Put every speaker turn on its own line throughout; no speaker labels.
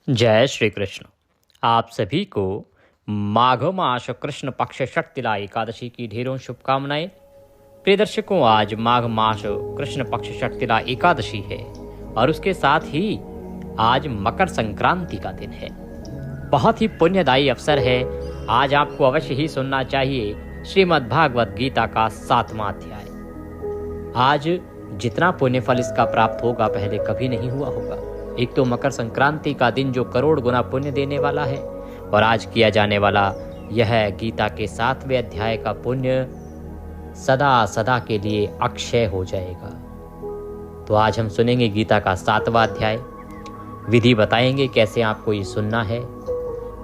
जय श्री कृष्ण। आप सभी को माघ मास कृष्ण पक्ष षटतिला एकादशी की ढेरों शुभकामनाएं। प्रिय दर्शकों, आज माघ मास कृष्ण पक्ष षटतिला एकादशी है और उसके साथ ही आज मकर संक्रांति का दिन है। बहुत ही पुण्यदायी अवसर है। आज आपको अवश्य ही सुनना चाहिए श्रीमद् भागवत गीता का 7वां अध्याय। आज जितना पुण्य फल इसका प्राप्त होगा पहले कभी नहीं हुआ होगा। एक तो मकर संक्रांति का दिन जो करोड़ गुना पुण्य देने वाला है, और आज किया जाने वाला यह गीता के 7वें अध्याय का पुण्य सदा सदा के लिए अक्षय हो जाएगा। तो आज हम सुनेंगे गीता का 7वां अध्याय। विधि बताएंगे कैसे आपको ये सुनना है,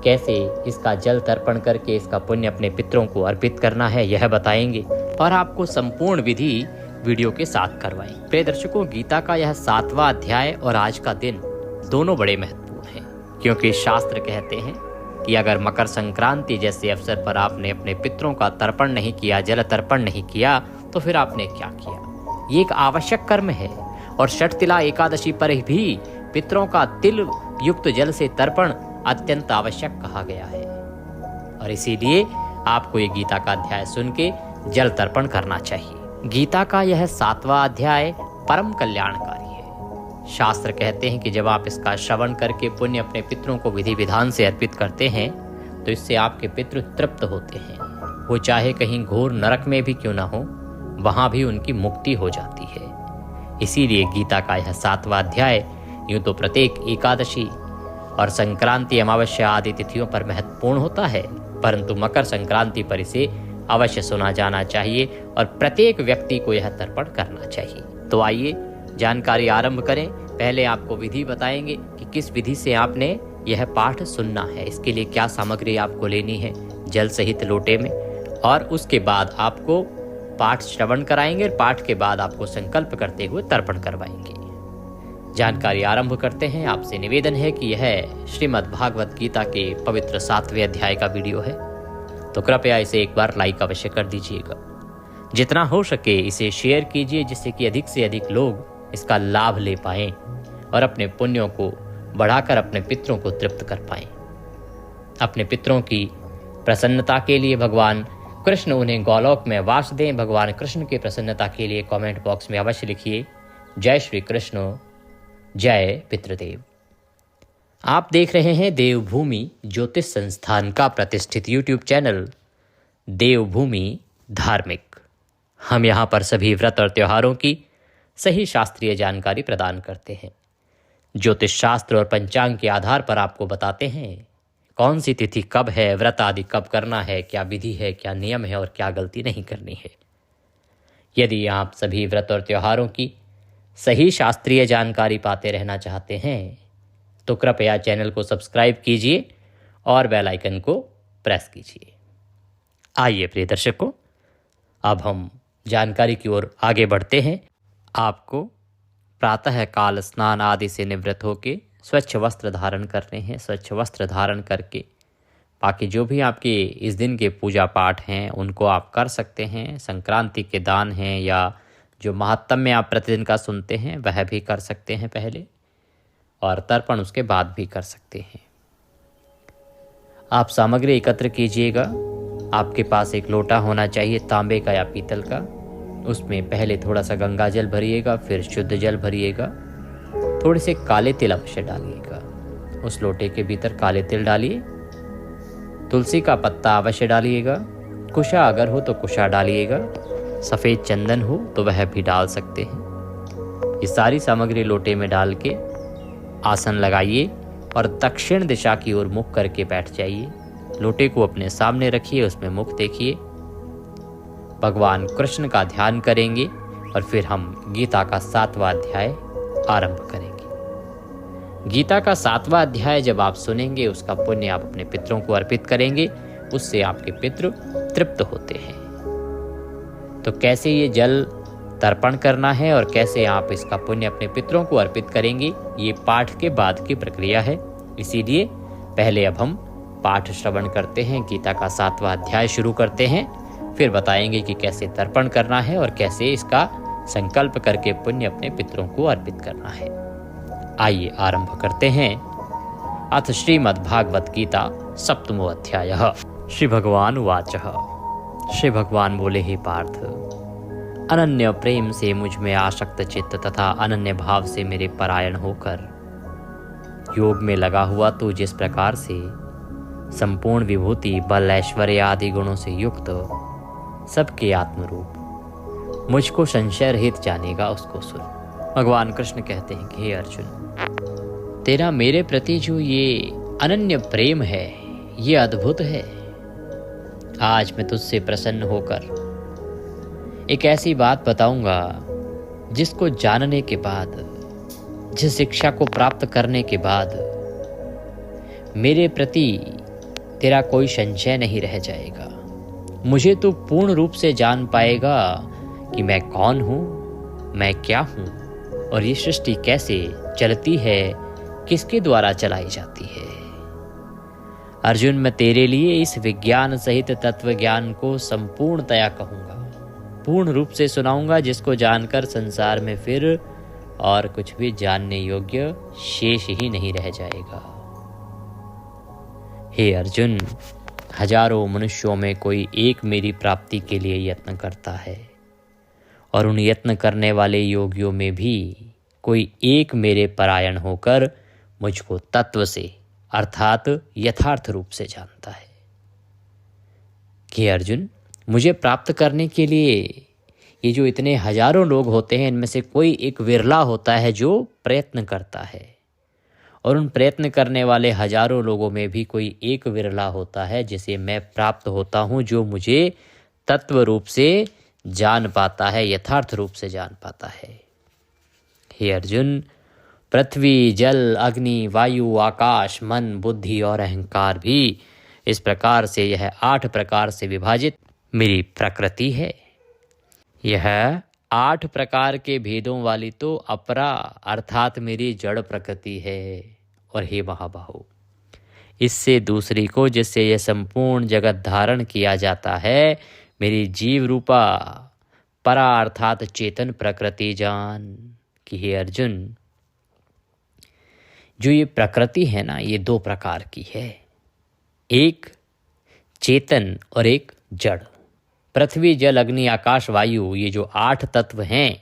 कैसे इसका जल तर्पण करके इसका पुण्य अपने पितरों को अर्पित करना है, यह बताएंगे और आपको संपूर्ण विधि वीडियो के साथ करवाएं। प्रिय दर्शकों, गीता का यह 7वां अध्याय और आज का दिन दोनों बड़े महत्वपूर्ण हैं, क्योंकि शास्त्र कहते हैं कि अगर मकर संक्रांति जैसे अवसर पर आपने अपने पितरों का तर्पण नहीं किया, जल तर्पण नहीं किया, तो फिर आपने क्या किया। ये एक आवश्यक कर्म है और षटतिला एकादशी पर भी पितरों का तिल युक्त जल से तर्पण अत्यंत आवश्यक कहा गया है, और इसीलिए आपको ये गीता का अध्याय सुन के जल तर्पण करना चाहिए। गीता का यह 7वां अध्याय परम कल्याणकारी है। शास्त्र कहते हैं कि जब आप इसका श्रवण करके पुण्य अपने पितरों को विधि विधान से अर्पित करते हैं तो इससे आपके पितृ तृप्त होते हैं। वो चाहे कहीं घोर नरक में भी क्यों ना हो, वहां भी उनकी मुक्ति हो जाती है। इसीलिए गीता का यह 7वां अध्याय यूं तो प्रत्येक एकादशी और संक्रांति अमावस्या आदि तिथियों पर महत्वपूर्ण होता है, परंतु मकर संक्रांति पर इसे अवश्य सुना जाना चाहिए और प्रत्येक व्यक्ति को यह तर्पण करना चाहिए। तो आइए जानकारी आरंभ करें। पहले आपको विधि बताएंगे कि किस विधि से आपने यह पाठ सुनना है। इसके लिए क्या सामग्री आपको लेनी है जल सहित लोटे में, और उसके बाद आपको पाठ श्रवण कराएंगे और पाठ के बाद आपको संकल्प करते हुए तर्पण करवाएंगे। जानकारी आरंभ करते हैं। आपसे निवेदन है कि यह श्रीमद् भागवत गीता के पवित्र 7वें अध्याय का वीडियो है, तो कृपया इसे एक बार लाइक अवश्य कर दीजिएगा। जितना हो सके इसे शेयर कीजिए, जिससे कि अधिक से अधिक लोग इसका लाभ ले पाएं और अपने पुण्यों को बढ़ाकर अपने पितरों को तृप्त कर पाएं। अपने पितरों की प्रसन्नता के लिए भगवान कृष्ण उन्हें गोलोक में वास दें। भगवान कृष्ण की प्रसन्नता के लिए कमेंट बॉक्स में अवश्य लिखिए जय श्री कृष्ण, जय पितृदेव। आप देख रहे हैं देवभूमि ज्योतिष संस्थान का प्रतिष्ठित YouTube चैनल देवभूमि धार्मिक। हम यहाँ पर सभी व्रत और त्योहारों की सही शास्त्रीय जानकारी प्रदान करते हैं। ज्योतिष शास्त्र और पंचांग के आधार पर आपको बताते हैं कौन सी तिथि कब है, व्रत आदि कब करना है, क्या विधि है, क्या नियम है और क्या गलती नहीं करनी है। यदि आप सभी व्रत और त्योहारों की सही शास्त्रीय जानकारी पाते रहना चाहते हैं तो कृपया चैनल को सब्सक्राइब कीजिए और बेल आइकन को प्रेस कीजिए। आइए प्रिय दर्शकों, अब हम जानकारी की ओर आगे बढ़ते हैं। आपको प्रातः काल स्नान आदि से निवृत्त होकर स्वच्छ वस्त्र धारण करने हैं। स्वच्छ वस्त्र धारण करके बाकी जो भी आपके इस दिन के पूजा पाठ हैं उनको आप कर सकते हैं। संक्रांति के दान हैं या जो महात्म्य आप प्रतिदिन का सुनते हैं वह भी कर सकते हैं पहले, और तर्पण उसके बाद भी कर सकते हैं। आप सामग्री एकत्र कीजिएगा। आपके पास एक लोटा होना चाहिए, तांबे का या पीतल का। उसमें पहले थोड़ा सा गंगा जल भरिएगा, फिर शुद्ध जल भरिएगा। थोड़े से काले तिल अवश्य डालिएगा। उस लोटे के भीतर काले तिल डालिए। तुलसी का पत्ता अवश्य डालिएगा। कुशा अगर हो तो कुशा डालिएगा। सफ़ेद चंदन हो तो वह भी डाल सकते हैं। ये सारी सामग्री लोटे में डाल के आसन लगाइए और दक्षिण दिशा की ओर मुख करके बैठ जाइए। लोटे को अपने सामने रखिए, उसमें मुख देखिए। भगवान कृष्ण का ध्यान करेंगे और फिर हम गीता का 7वां अध्याय आरंभ करेंगे। गीता का 7वां अध्याय जब आप सुनेंगे उसका पुण्य आप अपने पितरों को अर्पित करेंगे, उससे आपके पितृ तृप्त होते हैं। तो कैसे ये जल तर्पण करना है और कैसे आप इसका पुण्य अपने पितरों को अर्पित करेंगे, ये पाठ के बाद की प्रक्रिया है। इसीलिए पहले अब हम पाठ श्रवण करते हैं, गीता का 7वां अध्याय शुरू करते हैं, फिर बताएंगे कि कैसे तर्पण करना है और कैसे इसका संकल्प करके पुण्य अपने पितरों को अर्पित करना है। आइए आरंभ करते हैं। अथ श्रीमद्भागवत गीता सप्तमो अध्यायः। श्री भगवान उवाच। श्री भगवान बोले, हे पार्थ, अनन्य प्रेम से मुझ में आसक्त चित्त तथा अनन्य भाव से मेरे परायण होकर योग में लगा हुआ तू जिस प्रकार से संपूर्ण विभूति, बल, ऐश्वर्य आदि गुणों से युक्त सबके आत्मरूप मुझको संशय रहित जानेगा, उसको सुन। भगवान कृष्ण कहते हैं कि हे अर्जुन, तेरा मेरे प्रति जो ये अनन्य प्रेम है ये अद्भुत है। आज मैं तुझसे प्रसन्न होकर एक ऐसी बात बताऊंगा जिसको जानने के बाद, जिस शिक्षा को प्राप्त करने के बाद मेरे प्रति तेरा कोई संशय नहीं रह जाएगा। मुझे तो पूर्ण रूप से जान पाएगा कि मैं कौन हूँ, मैं क्या हूँ और ये सृष्टि कैसे चलती है, किसके द्वारा चलाई जाती है। अर्जुन, मैं तेरे लिए इस विज्ञान सहित तत्व ज्ञान को संपूर्णतया कहूँगा, पूर्ण रूप से सुनाऊंगा, जिसको जानकर संसार में फिर और कुछ भी जानने योग्य शेष ही नहीं रह जाएगा। हे अर्जुन, हजारों मनुष्यों में कोई एक मेरी प्राप्ति के लिए यत्न करता है और उन यत्न करने वाले योगियों में भी कोई एक मेरे परायण होकर मुझको तत्व से अर्थात यथार्थ रूप से जानता है। कि अर्जुन, मुझे प्राप्त करने के लिए ये जो इतने हजारों लोग होते हैं, इनमें से कोई एक विरला होता है जो प्रयत्न करता है, और उन प्रयत्न करने वाले हजारों लोगों में भी कोई एक विरला होता है जिसे मैं प्राप्त होता हूँ, जो मुझे तत्व रूप से जान पाता है, यथार्थ रूप से जान पाता है। हे अर्जुन, पृथ्वी, जल, अग्नि, वायु, आकाश, मन, बुद्धि और अहंकार भी इस प्रकार से यह 8 प्रकार से विभाजित मेरी प्रकृति है। यह 8 प्रकार के भेदों वाली तो अपरा अर्थात मेरी जड़ प्रकृति है। और हे महाबाहो, इससे दूसरी को, जिससे यह संपूर्ण जगत धारण किया जाता है, मेरी जीव रूपा परा अर्थात चेतन प्रकृति जान। कि हे अर्जुन, जो ये प्रकृति है ना, ये 2 प्रकार की है, एक चेतन और एक जड़। पृथ्वी, जल, अग्नि, आकाश, वायु, ये जो 8 तत्व हैं,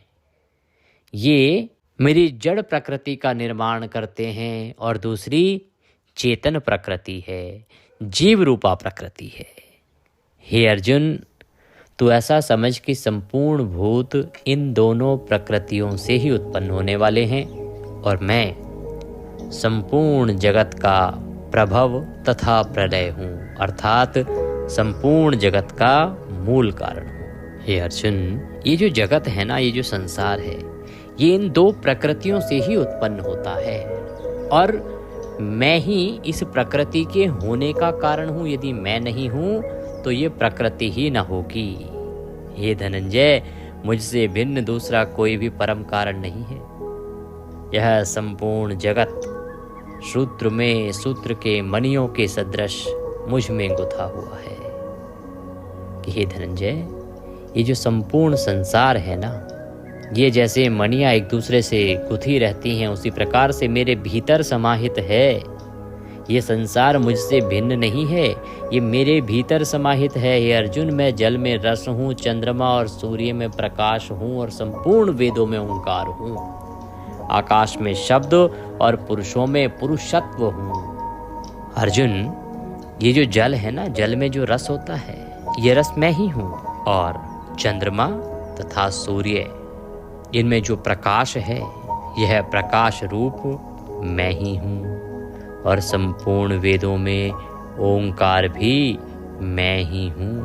ये मेरी जड़ प्रकृति का निर्माण करते हैं, और दूसरी चेतन प्रकृति है, जीव रूपा प्रकृति है। हे अर्जुन, तू ऐसा समझ कि संपूर्ण भूत इन दोनों प्रकृतियों से ही उत्पन्न होने वाले हैं, और मैं संपूर्ण जगत का प्रभव तथा प्रलय हूँ, अर्थात संपूर्ण जगत का मूल कारण हूँ। हे अर्जुन, ये जो जगत है ना, ये जो संसार है, ये इन 2 प्रकृतियों से ही उत्पन्न होता है, और मैं ही इस प्रकृति के होने का कारण हूँ। यदि मैं नहीं हूँ तो ये प्रकृति ही न होगी। हे धनंजय, मुझसे भिन्न दूसरा कोई भी परम कारण नहीं है। यह संपूर्ण जगत सूत्र में सूत्र के मणियों के सदृश मुझ में गुथा हुआ है। कि हे धनंजय, ये जो संपूर्ण संसार है ना, ये जैसे मणियाँ एक दूसरे से गुथी रहती हैं, उसी प्रकार से मेरे भीतर समाहित है। ये संसार मुझसे भिन्न नहीं है, ये मेरे भीतर समाहित है। हे अर्जुन, मैं जल में रस हूँ, चंद्रमा और सूर्य में प्रकाश हूँ, और संपूर्ण वेदों में ओंकार हूँ। आकाश में शब्द और पुरुषों में पुरुषत्व हूँ। अर्जुन, ये जो जल है ना, जल में जो रस होता है, ये रस मैं ही हूँ, और चंद्रमा तथा सूर्य, इनमें जो प्रकाश है, यह प्रकाश रूप मैं ही हूँ, और संपूर्ण वेदों में ओंकार भी मैं ही हूँ।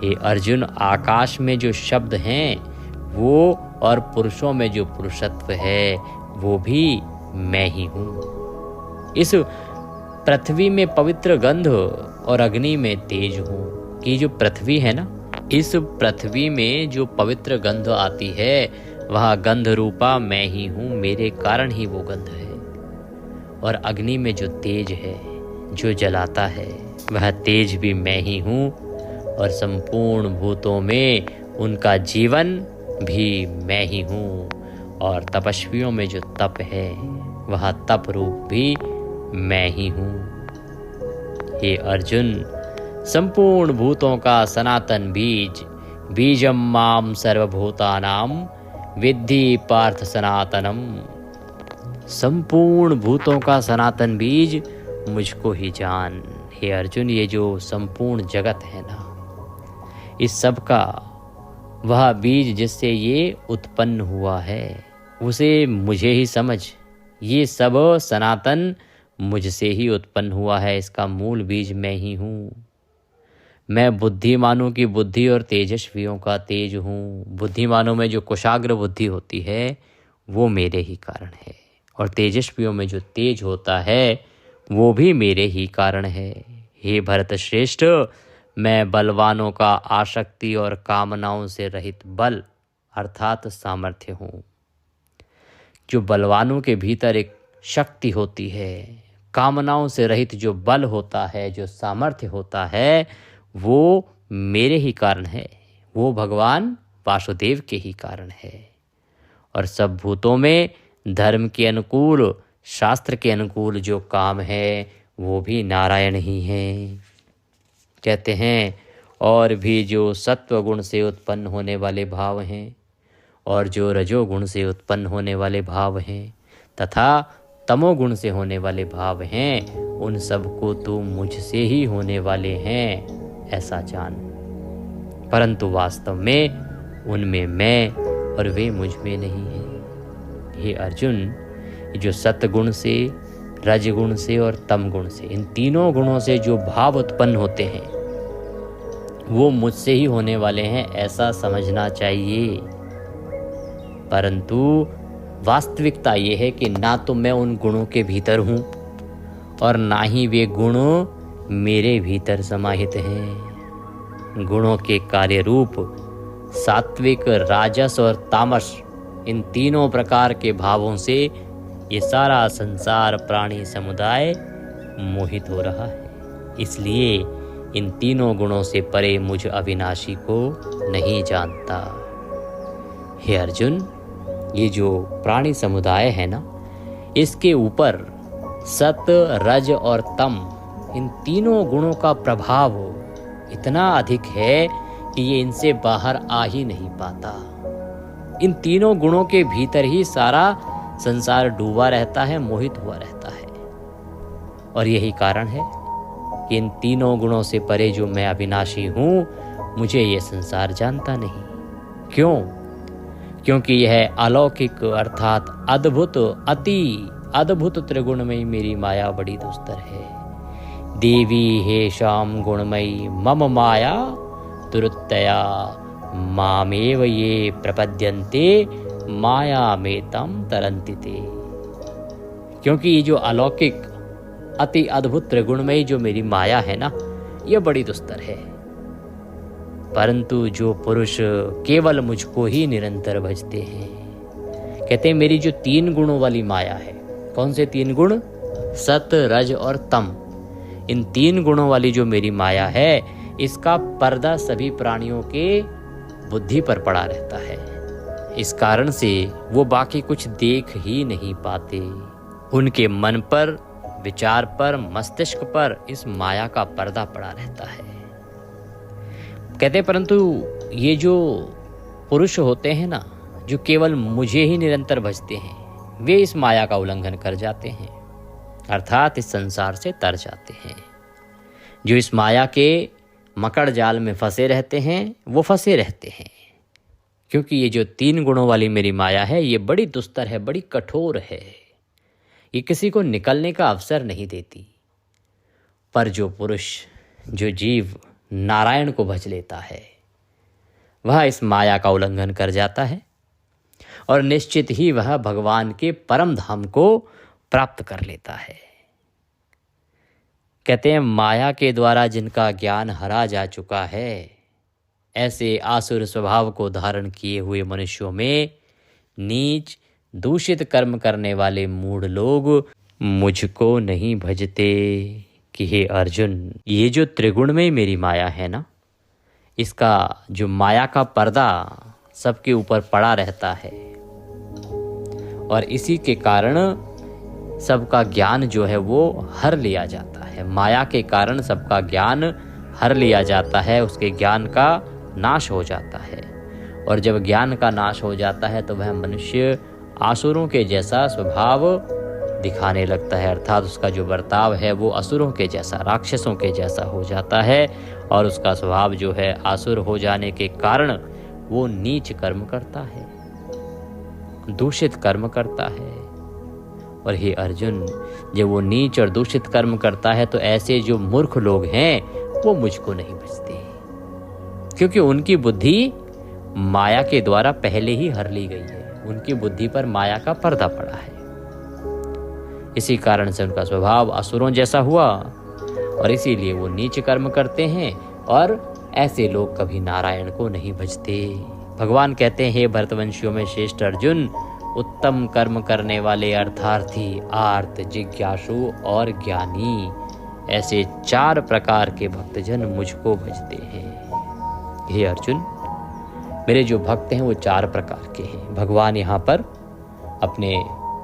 हे अर्जुन, आकाश में जो शब्द हैं वो, और पुरुषों में जो पुरुषत्व है वो भी मैं ही हूँ। इस पृथ्वी में पवित्र गंध और अग्नि में तेज हूँ। कि जो पृथ्वी है ना, इस पृथ्वी में जो पवित्र गंध आती है, वह गंध रूपा मैं ही हूँ, मेरे कारण ही वो गंध है। और अग्नि में जो तेज है, जो जलाता है, वह तेज भी मैं ही हूँ, और संपूर्ण भूतों में उनका जीवन भी मैं ही हूँ। और तपस्वियों में जो तप है, वह तप रूप भी मैं ही हूँ। हे अर्जुन, संपूर्ण भूतों का सनातन बीज, बीजम माम सर्वभूतानां विद्धि पार्थ सनातनम। संपूर्ण भूतों का सनातन बीज मुझको ही जान। हे अर्जुन, ये जो संपूर्ण जगत है ना, इस सब का वह बीज जिससे ये उत्पन्न हुआ है, उसे मुझे ही समझ। ये सब सनातन मुझसे ही उत्पन्न हुआ है, इसका मूल बीज मैं ही हूँ। मैं बुद्धिमानों की बुद्धि और तेजस्वियों का तेज हूँ। बुद्धिमानों में जो कुशाग्र बुद्धि होती है वो मेरे ही कारण है, और तेजस्वियों में जो तेज होता है वो भी मेरे ही कारण है। हे भरत श्रेष्ठ, मैं बलवानों का आसक्ति और कामनाओं से रहित बल अर्थात सामर्थ्य हूँ। जो बलवानों के भीतर एक शक्ति होती है, कामनाओं से रहित जो बल होता है, जो सामर्थ्य होता है, वो मेरे ही कारण है। वो भगवान वासुदेव के ही कारण है। और सब भूतों में धर्म के अनुकूल, शास्त्र के अनुकूल जो काम है वो भी नारायण ही हैं। कहते हैं और भी जो सत्व गुण से उत्पन्न होने वाले भाव हैं, और जो रजोगुण से उत्पन्न होने वाले भाव हैं, तथा तमोगुण से होने वाले भाव हैं, उन सब को तो मुझसे ही होने वाले हैं, ऐसा जान। परंतु वास्तव में उनमें मैं और वे मुझ में नहीं हैं। हे अर्जुन, जो सत्गुण से, रजगुण से और तमगुण से, इन तीनों गुणों से जो भाव उत्पन्न होते हैं वो मुझसे ही होने वाले हैं, ऐसा समझना चाहिए। परंतु वास्तविकता ये है कि ना तो मैं उन गुणों के भीतर हूँ और ना ही वे गुण मेरे भीतर समाहित हैं। गुणों के कार्य रूप सात्विक, राजस और तामस, इन तीनों प्रकार के भावों से ये सारा संसार प्राणी समुदाय मोहित हो रहा है। इसलिए इन तीनों गुणों से परे मुझ अविनाशी को नहीं जानता। हे अर्जुन, ये जो प्राणी समुदाय है ना, इसके ऊपर सत, रज और तम, इन तीनों गुणों का प्रभाव इतना अधिक है कि ये इनसे बाहर आ ही नहीं पाता। इन तीनों गुणों के भीतर ही सारा संसार डूबा रहता है, मोहित हुआ रहता है। और यही कारण है कि इन तीनों गुणों से परे जो मैं अविनाशी हूँ, मुझे ये संसार जानता नहीं। क्यों? क्योंकि यह अलौकिक अर्थात अद्भुत, अति अद्भुत त्रिगुणमयी मेरी माया बड़ी दुस्तर है। देवी हे श्याम गुणमयी मम माया दुरुत्तया मामेव ये प्रपद्यन्ते माया में तम तरन्ति ते। क्योंकि ये जो अलौकिक अति अद्भुत त्रिगुणमयी जो मेरी माया है ना, ये बड़ी दुस्तर है। परंतु जो पुरुष केवल मुझको ही निरंतर भजते हैं, कहते हैं मेरी जो तीन गुणों वाली माया है, कौन से तीन गुण? सत, रज और तम। इन तीन गुणों वाली जो मेरी माया है, इसका पर्दा सभी प्राणियों के बुद्धि पर पड़ा रहता है। इस कारण से वो बाकी कुछ देख ही नहीं पाते। उनके मन पर, विचार पर, मस्तिष्क पर इस माया का पर्दा पड़ा रहता है। कहते परंतु ये जो पुरुष होते हैं ना, जो केवल मुझे ही निरंतर भजते हैं, वे इस माया का उल्लंघन कर जाते हैं, अर्थात इस संसार से तर जाते हैं। जो इस माया के मकड़ जाल में फंसे रहते हैं, वो फंसे रहते हैं। क्योंकि ये जो तीन गुणों वाली मेरी माया है, ये बड़ी दुस्तर है, बड़ी कठोर है। ये किसी को निकलने का अवसर नहीं देती। पर जो पुरुष, जो जीव नारायण को भज लेता है, वह इस माया का उल्लंघन कर जाता है और निश्चित ही वह भगवान के परम धाम को प्राप्त कर लेता है। कहते हैं माया के द्वारा जिनका ज्ञान हरा जा चुका है, ऐसे आसुर स्वभाव को धारण किए हुए मनुष्यों में नीच, दूषित कर्म करने वाले मूढ़ लोग मुझको नहीं भजते। कि हे अर्जुन, ये जो त्रिगुण में मेरी माया है ना, इसका जो माया का पर्दा सबके ऊपर पड़ा रहता है, और इसी के कारण सबका ज्ञान जो है वो हर लिया जाता है। माया के कारण सबका ज्ञान हर लिया जाता है, उसके ज्ञान का नाश हो जाता है। और जब ज्ञान का नाश हो जाता है तो वह मनुष्य आसुरों के जैसा स्वभाव दिखाने लगता है, अर्थात उसका जो बर्ताव है वो असुरों के जैसा, राक्षसों के जैसा हो जाता है। और उसका स्वभाव जो है आसुर हो जाने के कारण वो नीच कर्म करता है, दूषित कर्म करता है। और हे अर्जुन, जब वो नीच और दूषित कर्म करता है तो ऐसे जो मूर्ख लोग हैं वो मुझको नहीं बचते, क्योंकि उनकी बुद्धि माया के द्वारा पहले ही हर ली गई है। उनकी बुद्धि पर माया का पर्दा पड़ा है, इसी कारण से उनका स्वभाव असुरों जैसा हुआ और इसीलिए वो नीच कर्म करते हैं। और ऐसे लोग कभी नारायण को नहीं भजते। भगवान कहते हैं, हे भरतवंशियों में श्रेष्ठ अर्जुन, उत्तम कर्म करने वाले अर्थार्थी, आर्त, जिज्ञासु और ज्ञानी, ऐसे 4 प्रकार के भक्तजन मुझको भजते हैं। हे अर्जुन, मेरे जो भक्त हैं वो 4 प्रकार के हैं। भगवान यहाँ पर अपने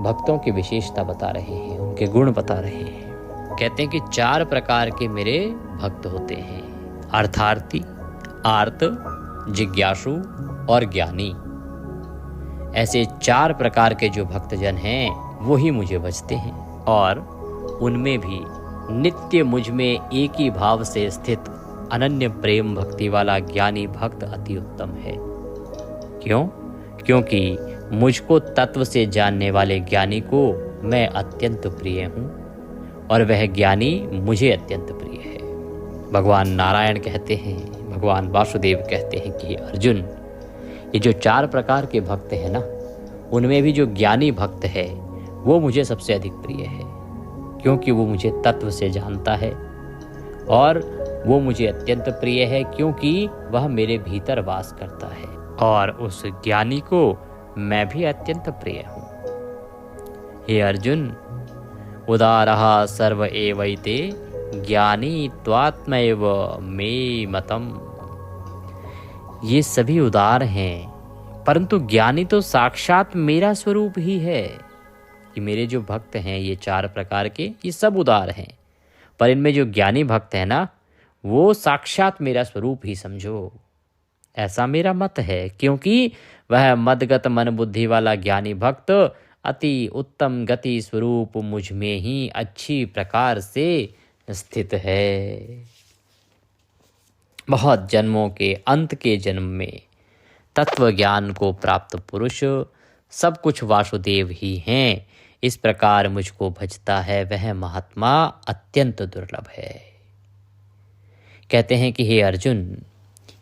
भक्तों की विशेषता बता रहे हैं, उनके गुण बता रहे हैं। कहते हैं कि 4 प्रकार के मेरे भक्त होते हैं, अर्थार्थी, आर्त, जिज्ञासु और ज्ञानी। ऐसे 4 प्रकार के जो भक्तजन हैं वो ही मुझे भजते हैं। और उनमें भी नित्य मुझ में एक ही भाव से स्थित अनन्य प्रेम भक्ति वाला ज्ञानी भक्त अति उत्तम है। क्यों? क्योंकि मुझको तत्व से जानने वाले ज्ञानी को मैं अत्यंत प्रिय हूँ और वह ज्ञानी मुझे अत्यंत प्रिय है। भगवान नारायण कहते हैं, भगवान वासुदेव कहते हैं कि अर्जुन, ये जो 4 प्रकार के भक्त हैं ना, उनमें भी जो ज्ञानी भक्त है वो मुझे सबसे अधिक प्रिय है, क्योंकि वो मुझे तत्व से जानता है। और वो मुझे अत्यंत प्रिय है क्योंकि वह मेरे भीतर वास करता है। और उस ज्ञानी को मैं भी अत्यंत प्रिय हूँ। हे अर्जुन, उदारः सर्व एवैते ज्ञानी त्वात्मैव मे मतम। ये सभी उदार हैं, परंतु ज्ञानी तो साक्षात मेरा स्वरूप ही है। कि मेरे जो भक्त हैं ये 4 प्रकार के, ये सब उदार हैं, पर इनमें जो ज्ञानी भक्त है ना, वो साक्षात मेरा स्वरूप ही समझो, ऐसा मेरा मत है। क्योंकि वह मदगत मन बुद्धि वाला ज्ञानी भक्त अति उत्तम गति स्वरूप मुझ में ही अच्छी प्रकार से स्थित है। बहुत जन्मों के अंत के जन्म में तत्व ज्ञान को प्राप्त पुरुष सब कुछ वासुदेव ही हैं, इस प्रकार मुझको भजता है वह महात्मा अत्यंत दुर्लभ है। कहते हैं कि हे अर्जुन,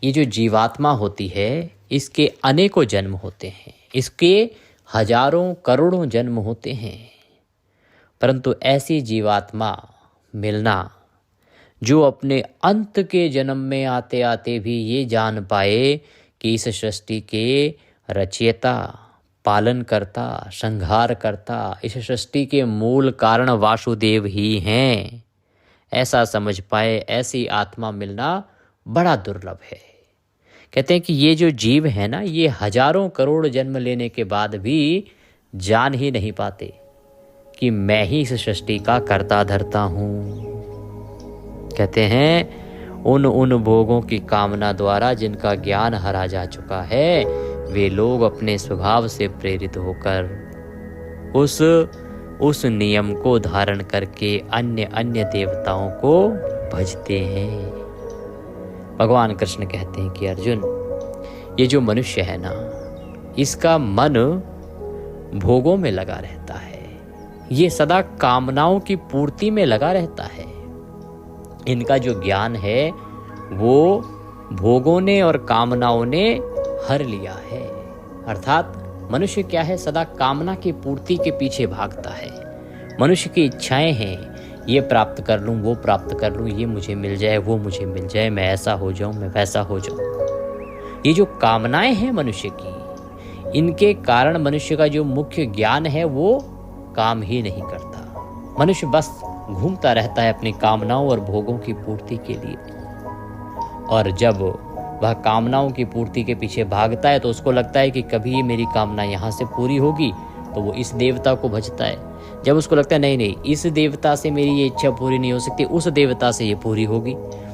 ये जो जीवात्मा होती है इसके अनेकों जन्म होते हैं, इसके हजारों करोड़ों जन्म होते हैं, परंतु ऐसी जीवात्मा मिलना जो अपने अंत के जन्म में आते आते भी ये जान पाए कि इस सृष्टि के रचयिता, पालन करता, संहार करता, इस सृष्टि के मूल कारण वासुदेव ही हैं, ऐसा समझ पाए, ऐसी आत्मा मिलना बड़ा दुर्लभ है। कहते हैं कि ये जो जीव है ना, ये हजारों करोड़ जन्म लेने के बाद भी जान ही नहीं पाते कि मैं ही इस सृष्टि का कर्ता धर्ता हूँ। कहते हैं उन भोगों की कामना द्वारा जिनका ज्ञान हरा जा चुका है, वे लोग अपने स्वभाव से प्रेरित होकर उस नियम को धारण करके अन्य देवताओं को भजते हैं। भगवान कृष्ण कहते हैं कि अर्जुन, ये जो मनुष्य है ना, इसका मन भोगों में लगा रहता है, ये सदा कामनाओं की पूर्ति में लगा रहता है। इनका जो ज्ञान है वो भोगों ने और कामनाओं ने हर लिया है। अर्थात मनुष्य क्या है, सदा कामना की पूर्ति के पीछे भागता है। मनुष्य की इच्छाएं हैं, ये प्राप्त कर लूँ, वो प्राप्त कर लूँ, ये मुझे मिल जाए, वो मुझे मिल जाए, मैं ऐसा हो जाऊँ, मैं वैसा हो जाऊँ। ये जो कामनाएं हैं मनुष्य की, इनके कारण मनुष्य का जो मुख्य ज्ञान है वो काम ही नहीं करता। मनुष्य बस घूमता रहता है अपनी कामनाओं और भोगों की पूर्ति के लिए। और जब वह कामनाओं की पूर्ति के पीछे भागता है तो उसको लगता है कि कभी ये मेरी कामना यहाँ से पूरी होगी, तो वो इस देवता को भजता है। जब उसको लगता है नहीं नहीं इस देवता से मेरी ये इच्छा पूरी नहीं हो सकती, उस देवता से ये पूरी होगी,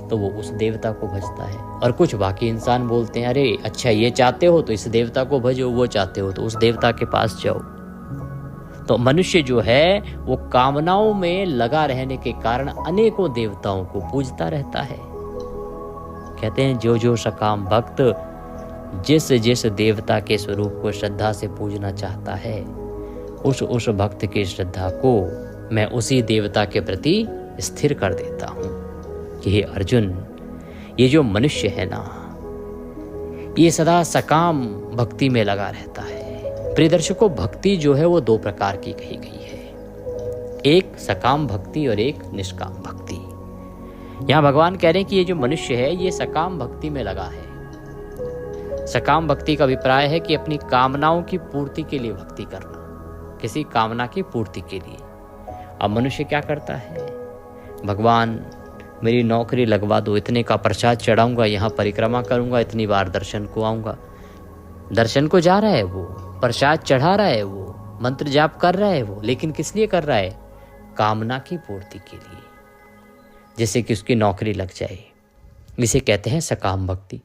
तो वो उस देवता को भजता है। और कुछ बाकी इंसान बोलते हैं अरे अच्छा ये चाहते हो तो इस देवता को भजो, वो चाहते हो तो उस देवता के पास जाओ। तो मनुष्य जो है वो कामनाओं में लगा रहने के कारण अनेकों देवताओं को पूजता रहता है। कहते हैं जो जो सकाम भक्त जिस जिस देवता के स्वरूप को श्रद्धा से पूजना चाहता है, उस भक्त की श्रद्धा को मैं उसी देवता के प्रति स्थिर कर देता हूँ। कि हे अर्जुन, ये जो मनुष्य है ना, ये सदा सकाम भक्ति में लगा रहता है। प्रियदर्शकों, भक्ति जो है वो दो प्रकार की कही गई है, एक सकाम भक्ति और एक निष्काम भक्ति। यहाँ भगवान कह रहे हैं कि ये जो मनुष्य है ये सकाम भक्ति में लगा है। सकाम भक्ति का अभिप्राय है कि अपनी कामनाओं की पूर्ति के लिए भक्ति करना, किसी कामना की पूर्ति के लिए। अब मनुष्य क्या करता है, भगवान मेरी नौकरी लगवा दो, इतने का प्रसाद चढ़ाऊंगा, यहाँ परिक्रमा करूंगा, इतनी बार दर्शन को आऊंगा। दर्शन को जा रहा है वो, प्रसाद चढ़ा रहा है वो, मंत्र जाप कर रहा है वो, लेकिन किस लिए कर रहा है, कामना की पूर्ति के लिए, जैसे कि उसकी नौकरी लग जाए। इसे कहते हैं सकाम भक्ति।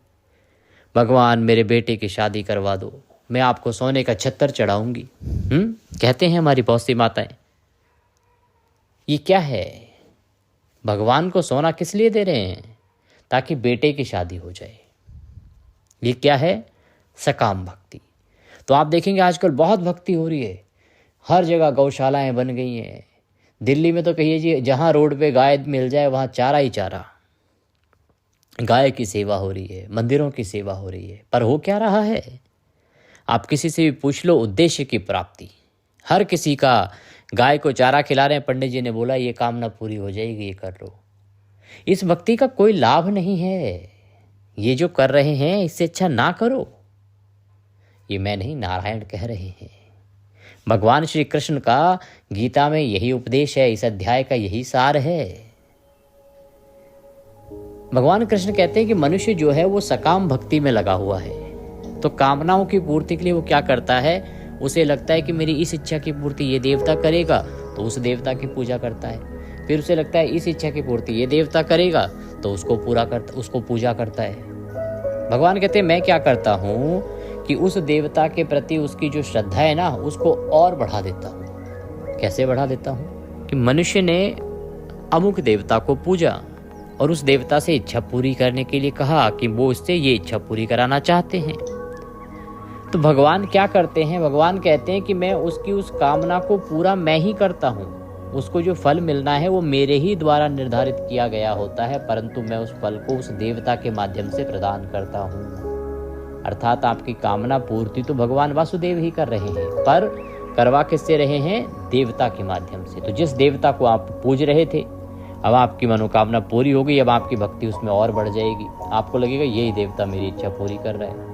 भगवान मेरे बेटे की शादी करवा दो, मैं आपको सोने का छत्तर चढ़ाऊंगी, कहते हैं हमारी बहुत सी माताएं। ये क्या है, भगवान को सोना किस लिए दे रहे हैं, ताकि बेटे की शादी हो जाए। ये क्या है, सकाम भक्ति। तो आप देखेंगे आजकल बहुत भक्ति हो रही है, हर जगह गौशालाएं बन गई हैं। दिल्ली में तो कहिए जी, जहाँ रोड पे गाय मिल जाए वहाँ चारा ही चारा, गाय की सेवा हो रही है, मंदिरों की सेवा हो रही है। पर हो क्या रहा है, आप किसी से भी पूछ लो, उद्देश्य की प्राप्ति। हर किसी का गाय को चारा खिला रहे हैं, पंडित जी ने बोला ये कामना पूरी हो जाएगी, ये कर लो। इस भक्ति का कोई लाभ नहीं है, ये जो कर रहे हैं इससे अच्छा ना करो। ये मैं नहीं, नारायण कह रहे हैं। भगवान श्री कृष्ण का गीता में यही उपदेश है, इस अध्याय का यही सार है। भगवान कृष्ण कहते हैं कि मनुष्य जो है वो सकाम भक्ति में लगा हुआ है, तो कामनाओं की पूर्ति के लिए वो क्या करता है, उसे लगता है कि मेरी इस इच्छा की पूर्ति ये देवता करेगा, तो उस देवता की पूजा करता है। फिर उसे लगता है इस इच्छा की पूर्ति ये देवता करेगा, तो उसको पूजा करता है। भगवान कहते हैं मैं क्या करता हूँ कि उस देवता के प्रति उसकी जो श्रद्धा है ना, उसको और बढ़ा देता हूँ। कैसे बढ़ा देता हूँ कि मनुष्य ने अमुक देवता को पूजा और उस देवता से इच्छा पूरी करने के लिए कहा कि वो उससे ये इच्छा पूरी कराना चाहते हैं। तो भगवान क्या करते हैं, भगवान कहते हैं कि मैं उसकी उस कामना को पूरा मैं ही करता हूँ। उसको जो फल मिलना है वो मेरे ही द्वारा निर्धारित किया गया होता है, परंतु मैं उस फल को उस देवता के माध्यम से प्रदान करता हूँ। अर्थात आपकी कामना पूर्ति तो भगवान वासुदेव ही कर रहे हैं, पर करवा किससे रहे हैं, देवता के माध्यम से। तो जिस देवता को आप पूज रहे थे, अब आपकी मनोकामना पूरी हो गई, अब आपकी भक्ति उसमें और बढ़ जाएगी। आपको लगेगा यही देवता मेरी इच्छा पूरी कर रहा है।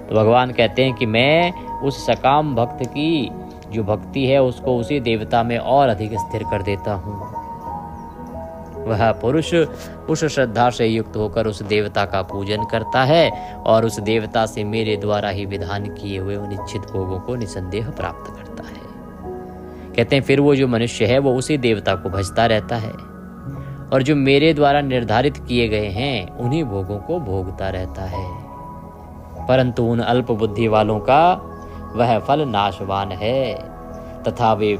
तो भगवान कहते हैं कि मैं उस सकाम भक्त की जो भक्ति है उसको उसी देवता में और अधिक स्थिर कर देता हूँ। वह पुरुष उस श्रद्धा से युक्त होकर उस देवता का पूजन करता है और उस देवता से मेरे द्वारा ही विधान किए हुए उन इच्छित भोगों को निसंदेह प्राप्त करता है। कहते हैं फिर वो जो मनुष्य है वो उसी देवता को भजता रहता है और जो मेरे द्वारा निर्धारित किए गए हैं उन्हीं भोगों को भोगता रहता है, परंतु उन अल्प बुद्धि वालों का वह फल नाशवान है तथा वे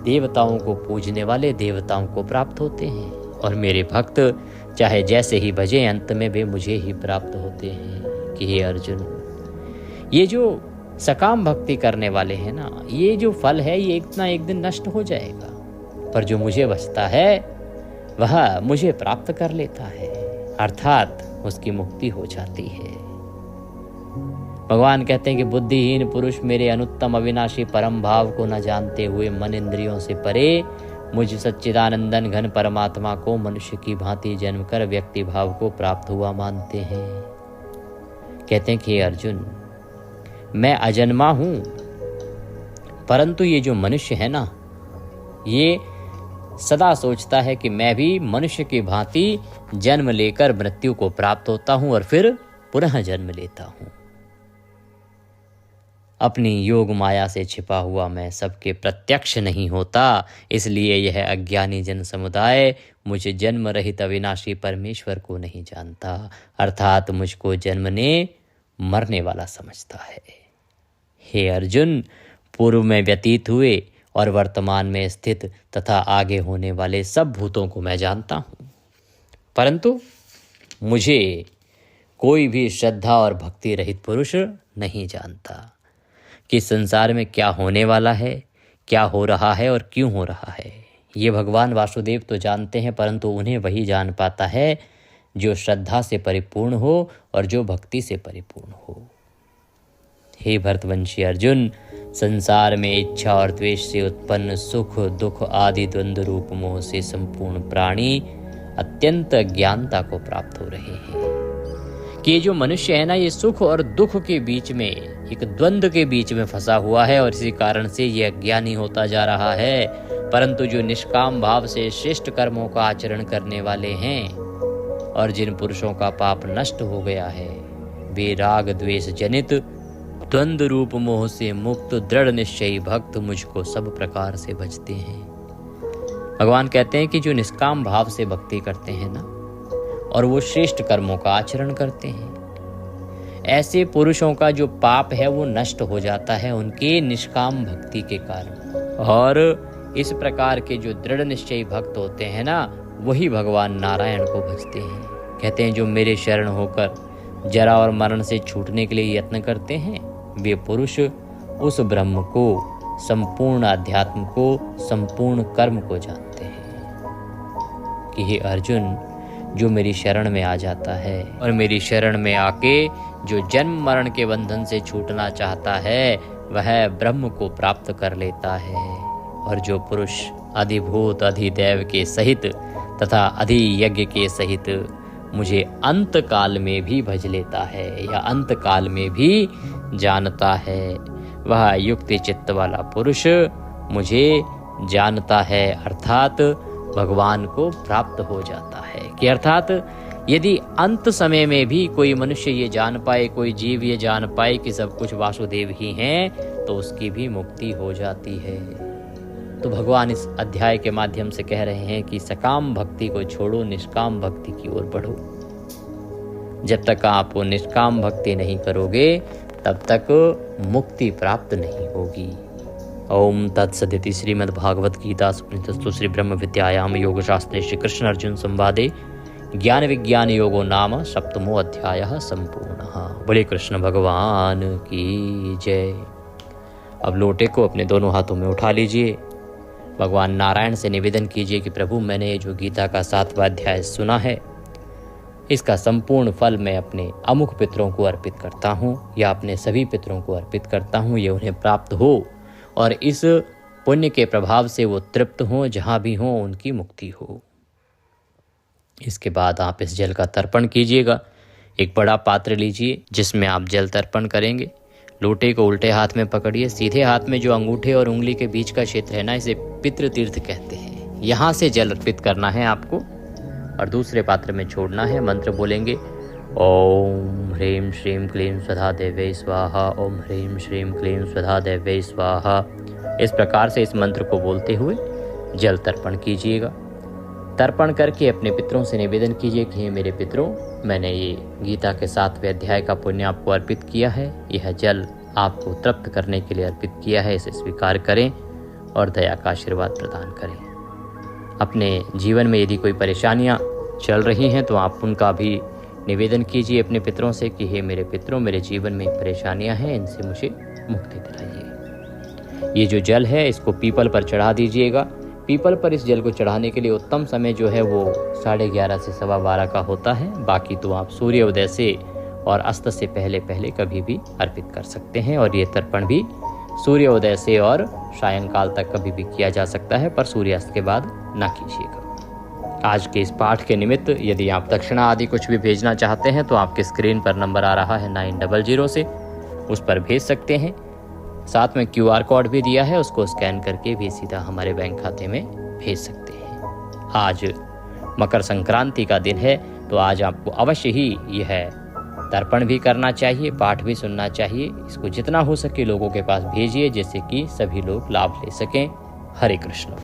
देवताओं को पूजने वाले देवताओं को प्राप्त होते हैं और मेरे भक्त चाहे जैसे ही भजे अंत में वे मुझे ही प्राप्त होते हैं। कि हे अर्जुन, ये जो सकाम भक्ति करने वाले हैं ना, ये जो फल है ये एक ना एक दिन नष्ट हो जाएगा, पर जो मुझे बचता है वह मुझे प्राप्त कर लेता है, अर्थात उसकी मुक्ति हो जाती है। भगवान कहते हैं कि बुद्धिहीन पुरुष मेरे अनुत्तम अविनाशी परम भाव को न जानते हुए मन इंद्रियों से परे मुझ सच्चिदानंदन घन परमात्मा को मनुष्य की भांति जन्म कर व्यक्ति भाव को प्राप्त हुआ मानते हैं। कहते हैं कि अर्जुन, मैं अजन्मा हूं, परंतु ये जो मनुष्य है ना, ये सदा सोचता है कि मैं भी मनुष्य की भांति जन्म लेकर मृत्यु को प्राप्त होता हूं और फिर पुनः जन्म लेता हूं। अपनी योग माया से छिपा हुआ मैं सबके प्रत्यक्ष नहीं होता, इसलिए यह अज्ञानी जन समुदाय मुझे जन्म रहित अविनाशी परमेश्वर को नहीं जानता, अर्थात मुझको जन्मने मरने वाला समझता है। हे अर्जुन, पूर्व में व्यतीत हुए और वर्तमान में स्थित तथा आगे होने वाले सब भूतों को मैं जानता हूँ, परंतु मुझे कोई भी श्रद्धा और भक्ति रहित पुरुष नहीं जानता कि संसार में क्या होने वाला है, क्या हो रहा है और क्यों हो रहा है। ये भगवान वासुदेव तो जानते हैं, परंतु उन्हें वही जान पाता है जो श्रद्धा से परिपूर्ण हो और जो भक्ति से परिपूर्ण हो। हे भरतवंशी अर्जुन, संसार में इच्छा और द्वेष से उत्पन्न सुख दुख आदि द्वंद्व रूप मोह से संपूर्ण प्राणी अत्यंत अज्ञानता को प्राप्त हो रहे हैं कि ये जो मनुष्य है ना, ये सुख और दुख के बीच में, एक द्वंद्व के बीच में फंसा हुआ है और इसी कारण से ये अज्ञानी होता जा रहा है। परंतु जो निष्काम भाव से श्रेष्ठ कर्मों का आचरण करने वाले हैं और जिन पुरुषों का पाप नष्ट हो गया है, वे राग द्वेष जनित द्वंद्व रूप मोह से मुक्त दृढ़ निश्चयी भक्त मुझको सब प्रकार से भजते हैं। भगवान कहते हैं कि जो निष्काम भाव से भक्ति करते हैं ना, और वो श्रेष्ठ कर्मों का आचरण करते हैं, ऐसे पुरुषों का जो पाप है वो नष्ट हो जाता है उनके निष्काम भक्ति के कारण। और इस प्रकार के जो दृढ़ निश्चयी भक्त होते हैं ना, वही भगवान नारायण को भजते हैं। कहते हैं जो मेरे शरण होकर जरा और मरण से छूटने के लिए यत्न करते हैं, वे पुरुष उस ब्रह्म को, संपूर्ण अध्यात्म को, संपूर्ण कर्म को जानते हैं कि हे अर्जुन, जो मेरी शरण में आ जाता है और मेरी शरण में आके जो जन्म मरण के बंधन से छूटना चाहता है, वह ब्रह्म को प्राप्त कर लेता है। और जो पुरुष अधिभूत अधिदैव के सहित तथा अधियज्ञ के सहित मुझे अंत काल में भी भज लेता है या अंत काल में भी जानता है, वह युक्ति चित्त वाला पुरुष मुझे जानता है, अर्थात भगवान को प्राप्त हो जाता है। कि अर्थात यदि अंत समय में भी कोई मनुष्य ये जान पाए, कोई जीव ये जान पाए कि सब कुछ वासुदेव ही हैं, तो उसकी भी मुक्ति हो जाती है। तो भगवान इस अध्याय के माध्यम से कह रहे हैं कि सकाम भक्ति को छोड़ो, निष्काम भक्ति की ओर बढ़ो। जब तक आप निष्काम भक्ति नहीं करोगे, तब तक मुक्ति प्राप्त नहीं होगी। ओम तत्सदिति श्रीमद्भागवत गीता उपनिषत्सु श्री ब्रह्म विद्यायाम योग शास्त्रे श्री कृष्ण अर्जुन संवादे ज्ञान विज्ञान योगो नाम सप्तमो अध्यायः संपूर्णः। बोले कृष्ण भगवान की जय। अब लोटे को अपने दोनों हाथों में उठा लीजिए। भगवान नारायण से निवेदन कीजिए कि प्रभु, मैंने ये जो गीता का 7वां अध्याय सुना है, इसका संपूर्ण फल मैं अपने अमुक पितरों को अर्पित करता हूँ या अपने सभी पितरों को अर्पित करता हूँ। ये उन्हें प्राप्त हो और इस पुण्य के प्रभाव से वो तृप्त हों, जहाँ भी हों उनकी मुक्ति हो। इसके बाद आप इस जल का तर्पण कीजिएगा। एक बड़ा पात्र लीजिए जिसमें आप जल तर्पण करेंगे। लोटे को उल्टे हाथ में पकड़िए। सीधे हाथ में जो अंगूठे और उंगली के बीच का क्षेत्र है ना, इसे पितृ तीर्थ कहते हैं। यहाँ से जल अर्पित करना है आपको और दूसरे पात्र में छोड़ना है। मंत्र बोलेंगे, ओम ह्रीं श्रीं क्लीं स्वधा देवे स्वाहा, ओम ह्रीं श्रीं क्लीं स्वधा देवे स्वाहा। इस प्रकार से इस मंत्र को बोलते हुए जल तर्पण कीजिएगा। तर्पण करके अपने पितरों से निवेदन कीजिए कि हे मेरे पितरों, मैंने ये गीता के 7वें अध्याय का पुण्य आपको अर्पित किया है। यह जल आपको तृप्त करने के लिए अर्पित किया है। इसे स्वीकार करें और दया का आशीर्वाद प्रदान करें। अपने जीवन में यदि कोई परेशानियां चल रही हैं तो आप उनका भी निवेदन कीजिए अपने पितरों से कि हे मेरे पितरों, मेरे जीवन में परेशानियां हैं, इनसे मुझे मुक्ति दिलाइए। ये जो जल है इसको पीपल पर चढ़ा दीजिएगा। पीपल पर इस जल को चढ़ाने के लिए उत्तम समय जो है वो 11:30 से 12:15 का होता है। बाकी तो आप सूर्योदय से और अस्त से पहले पहले कभी भी अर्पित कर सकते हैं। और ये तर्पण भी सूर्योदय से और सायंकाल तक कभी भी किया जा सकता है, पर सूर्यास्त के बाद ना कीजिएगा। आज के इस पाठ के निमित्त यदि आप दक्षिणा आदि कुछ भी भेजना चाहते हैं तो आपके स्क्रीन पर नंबर आ रहा है 900 से, उस पर भेज सकते हैं। साथ में QR कोड भी दिया है, उसको स्कैन करके भी सीधा हमारे बैंक खाते में भेज सकते हैं। आज मकर संक्रांति का दिन है, तो आज आपको अवश्य ही यह तर्पण भी करना चाहिए, पाठ भी सुनना चाहिए। इसको जितना हो सके लोगों के पास भेजिए जिससे कि सभी लोग लाभ ले सकें। हरे कृष्ण।